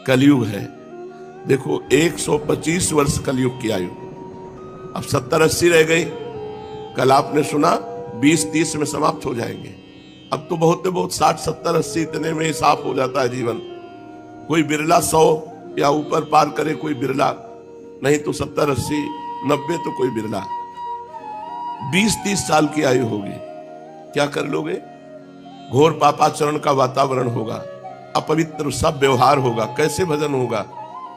कलयुग है। देखो 125 वर्ष कलयुग की आयु, अब 70-80 रह गई। कल आपने सुना 20-30 में समाप्त हो जाएंगे। अब तो बहुत 60-70-80 इतने में ही साफ हो जाता है जीवन। कोई बिरला 100 या ऊपर पार करे, कोई बिरला, नहीं तो 70-80-90 तो कोई बिरला। 20-30 साल की आयु होगी, क्या कर लोगे? घोर पापाचरण का वातावरण होगा, अपवित्र सब व्यवहार होगा, कैसे भजन होगा?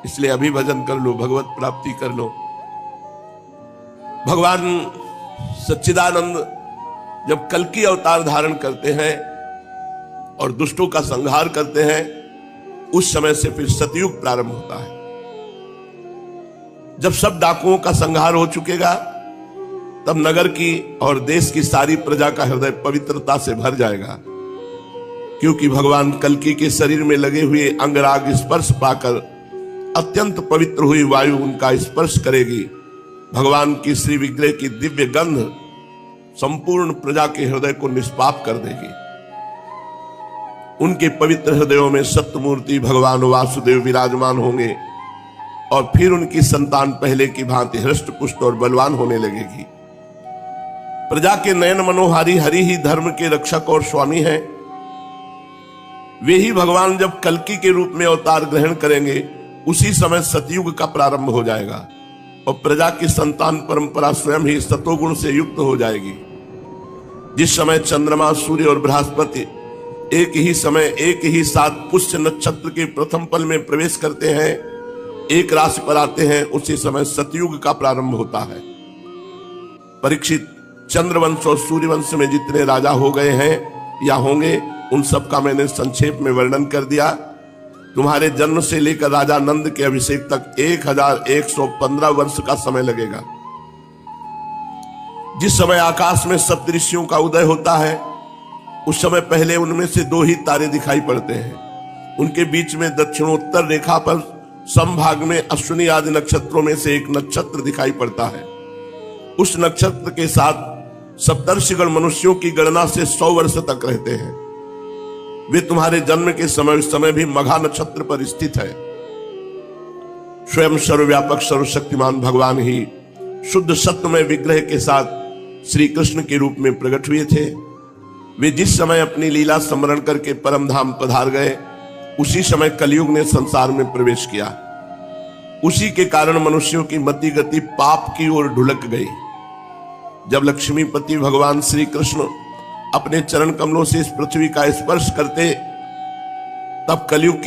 इसलिए अभी भजन कर लो, भगवत प्राप्ति कर लो। भगवान सच्चिदानंद जब कल्कि अवतार धारण करते हैं और दुष्टों का संहार करते हैं, उस समय से फिर सतयुग प्रारंभ होता है। जब सब डाकुओं का संहार हो चुकेगा, तब नगर की और देश की सारी प्रजा का हृदय पवित्रता से भर जाएगा, क्योंकि भगवान कल्कि के शरीर में लगे हुए अंगराग स्पर्श पाकर अत्यंत पवित्र हुई वायु उनका स्पर्श करेगी। भगवान की श्री विग्रह की दिव्य गंध संपूर्ण प्रजा के हृदय को निष्पाप कर देगी। उनके पवित्र हृदयों में सत्यमूर्ति भगवान वासुदेव विराजमान होंगे और फिर उनकी संतान पहले की भांति हृष्ट पुष्ट और बलवान होने लगेगी। प्रजा के नयन मनोहारी हरि ही धर्म के रक्षक और स्वामी हैं। वे ही भगवान जब कल्कि के रूप में अवतार ग्रहण करेंगे, उसी समय सतयुग का प्रारंभ हो जाएगा और प्रजा की संतान परंपरा स्वयं ही सतोगुण से युक्त हो जाएगी। जिस समय चंद्रमा, सूर्य और बृहस्पति एक ही समय एक ही साथ पुष्य नक्षत्र के प्रथम पल में प्रवेश करते हैं, एक राशि पर आते हैं, उसी समय सतयुग का प्रारंभ होता है। परीक्षित, चंद्रवंश और सूर्यवंश में जितने राजा हो गए हैं या होंगे, उन सब का मैंने संक्षेप में वर्णन कर दिया। तुम्हारे जन्म से लेकर राजा नंद के अभिषेक तक 1115 वर्ष का समय लगेगा। जिस समय आकाश में सप्तऋषियों का उदय होता है, उस समय पहले उनमें से 2 ही तारे दिखाई पड़ते हैं। उनके बीच में दक्षिणोत्तर रेखा पर समभाग में अश्विनी आदि नक्षत्रों में से एक नक्षत्र दिखाई पड़ता है। उस नक्षत्र के साथ सप्तर्षिगण मनुष्यों की गणना से 100 वर्ष तक रहते हैं। वे तुम्हारे जन्म के समय उस समय भी मघा नक्षत्र पर स्थित है। स्वयं सर्वव्यापक सर्वशक्तिमान भगवान ही शुद्ध सत्वमय विग्रह के साथ श्री कृष्ण के रूप में प्रकट हुए थे। वे जिस समय अपनी लीला स्मरण करके परम धाम पधार गए, उसी समय कलयुग ने संसार में प्रवेश किया। उसी के कारण मनुष्यों की मति गति पाप की ओर ढुलक गई। जब लक्ष्मीपति भगवान श्री कृष्ण अपने चरण कमलों से इस पृथ्वी का स्पर्श करते, तब कलयुग की